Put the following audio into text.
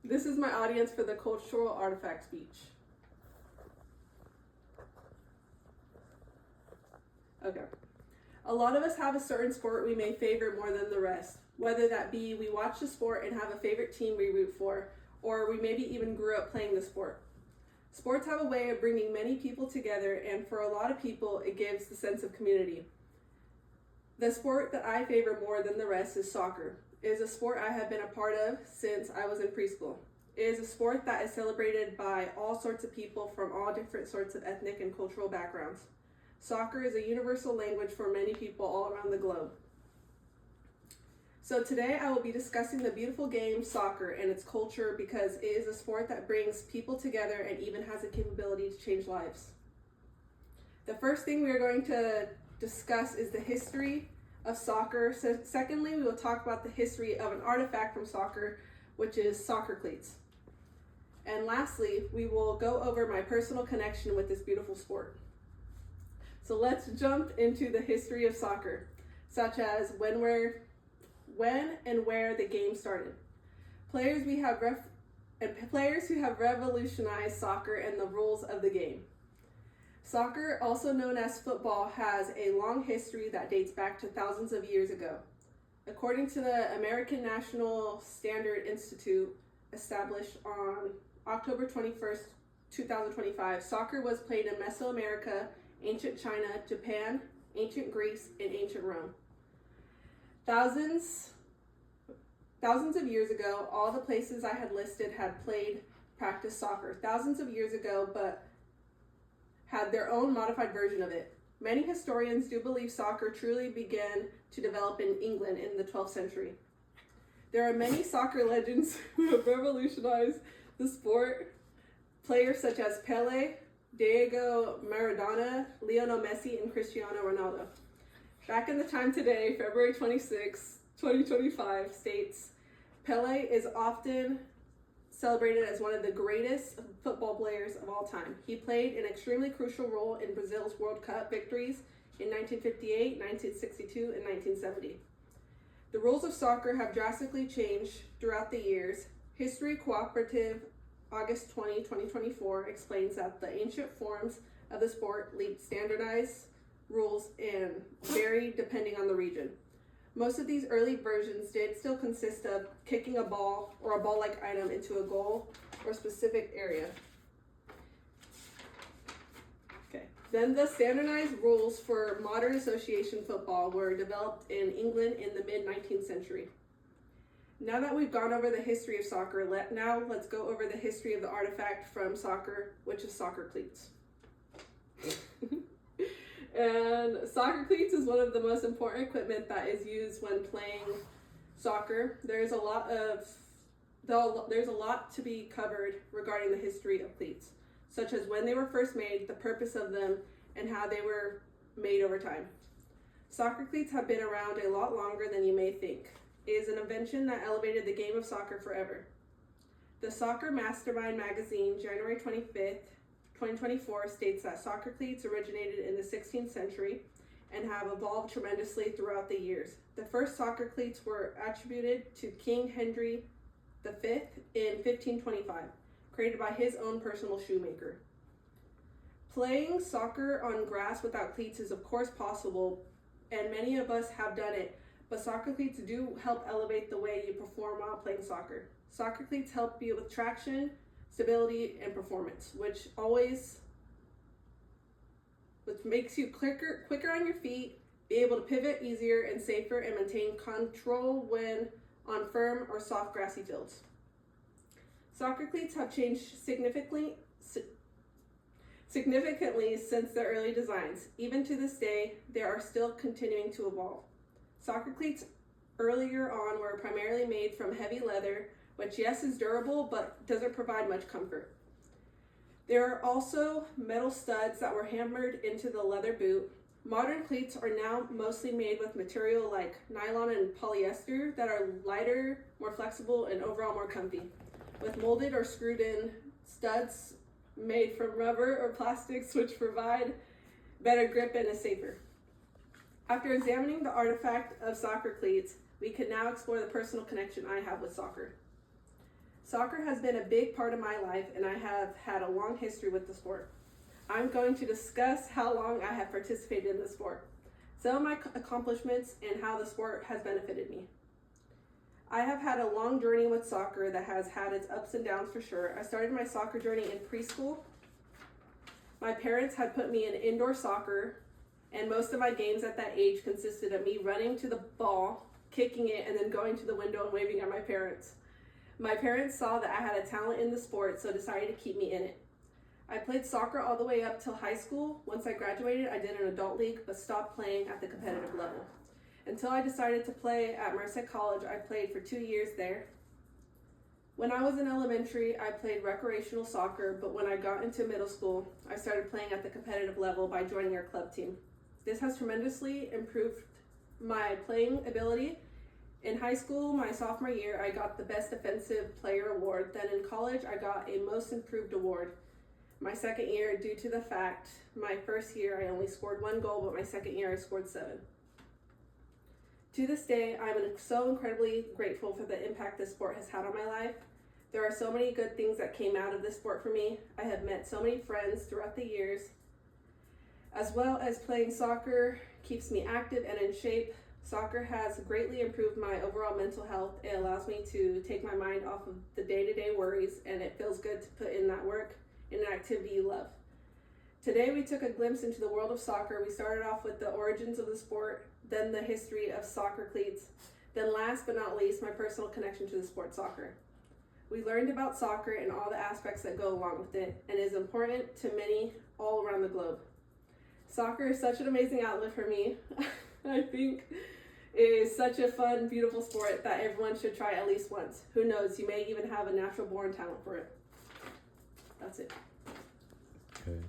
This is my audience for the cultural artifact speech. Okay. A lot of us have a certain sport we may favor more than the rest, whether that be we watch the sport and have a favorite team we root for, or we maybe even grew up playing the sport. Sports have a way of bringing many people together, and for a lot of people, it gives the sense of community. The sport that I favor more than the rest is soccer. It is a sport I have been a part of since I was in preschool. It is a sport that is celebrated by all sorts of people from all different sorts of ethnic and cultural backgrounds. Soccer is a universal language for many people all around the globe. So today I will be discussing the beautiful game soccer and its culture because it is a sport that brings people together and even has the capability to change lives. The first thing we are going to discuss is the history of soccer. So secondly, we will talk about the history of an artifact from soccer, which is soccer cleats. And lastly, we will go over my personal connection with this beautiful sport. So let's jump into the history of soccer, such as when and where the game started. Players who have revolutionized soccer and the rules of the game. Soccer, also known as football, has a long history that dates back to thousands of years ago. According to the American National Standard Institute, established on October 21st, 2025, soccer was played in Mesoamerica, ancient China, Japan, ancient Greece, and ancient Rome. Thousands of years ago, all the places I had listed had practiced soccer. Thousands of years ago, but had their own modified version of it. Many historians do believe soccer truly began to develop in England in the 12th century. There are many soccer legends who have revolutionized the sport. Players such as Pele, Diego Maradona, Lionel Messi, and Cristiano Ronaldo. Back in the time today, February 26, 2025, states, Pele is often celebrated as one of the greatest football players of all time. He played an extremely crucial role in Brazil's World Cup victories in 1958, 1962, and 1970. The rules of soccer have drastically changed throughout the years. History Cooperative, August 20, 2024, explains that the ancient forms of the sport lead standardized rules and vary depending on the region. Most of these early versions did still consist of kicking a ball or a ball-like item into a goal or specific area. Okay. Then the standardized rules for modern association football were developed in England in the mid-19th century. Now that we've gone over the history of soccer, let's go over the history of the artifact from soccer, which is soccer cleats. And soccer cleats is one of the most important equipment that is used when playing soccer. There's a lot to be covered regarding the history of cleats, such as when they were first made, the purpose of them, and how they were made over time. Soccer cleats have been around a lot longer than you may think. It is an invention that elevated the game of soccer forever. The Soccer Mastermind magazine, January 25th, 2024, states that soccer cleats originated in the 16th century and have evolved tremendously throughout the years. The first soccer cleats were attributed to King Henry V in 1525, created by his own personal shoemaker. Playing soccer on grass without cleats is of course possible, and many of us have done it, but soccer cleats do help elevate the way you perform while playing soccer. Soccer cleats help you with traction, stability, and performance, which makes you quicker on your feet, be able to pivot easier and safer, and maintain control when on firm or soft grassy fields. Soccer cleats have changed significantly since their early designs. Even to this day, they are still continuing to evolve. Soccer cleats earlier on were primarily made from heavy leather, which yes is durable but doesn't provide much comfort. There are also metal studs that were hammered into the leather boot. Modern cleats are now mostly made with material like nylon and polyester that are lighter, more flexible, and overall more comfy, with molded or screwed in studs made from rubber or plastics, which provide better grip and is safer. After examining the artifact of soccer cleats, we can now explore the personal connection I have with soccer. Soccer has been a big part of my life, and I have had a long history with the sport. I'm going to discuss how long I have participated in the sport, some of my accomplishments, and how the sport has benefited me. I have had a long journey with soccer that has had its ups and downs for sure. I started my soccer journey in preschool. My parents had put me in indoor soccer, and most of my games at that age consisted of me running to the ball, kicking it, and then going to the window and waving at my parents. My parents saw that I had a talent in the sport, so decided to keep me in it. I played soccer all the way up till high school. Once I graduated, I did an adult league, but stopped playing at the competitive level. Until I decided to play at Merced College, I played for 2 years there. When I was in elementary, I played recreational soccer, but when I got into middle school, I started playing at the competitive level by joining our club team. This has tremendously improved my playing ability. In high school, my sophomore year, I got the Best Defensive Player award. Then in college, I got a Most Improved award. My second year, due to the fact my first year I only scored 1 goal, but my second year I scored 7. To this day, I'm so incredibly grateful for the impact this sport has had on my life. There are so many good things that came out of this sport for me. I have met so many friends throughout the years. As well as playing soccer keeps me active and in shape. Soccer has greatly improved my overall mental health. It allows me to take my mind off of the day-to-day worries, and it feels good to put in that work in an activity you love. Today we took a glimpse into the world of soccer. We started off with the origins of the sport, then the history of soccer cleats, then last but not least, my personal connection to the sport soccer. We learned about soccer and all the aspects that go along with it, and is important to many all around the globe. Soccer is such an amazing outlet for me. I think it is such a fun, beautiful sport that everyone should try at least once. Who knows, you may even have a natural born talent for it. That's it. Okay.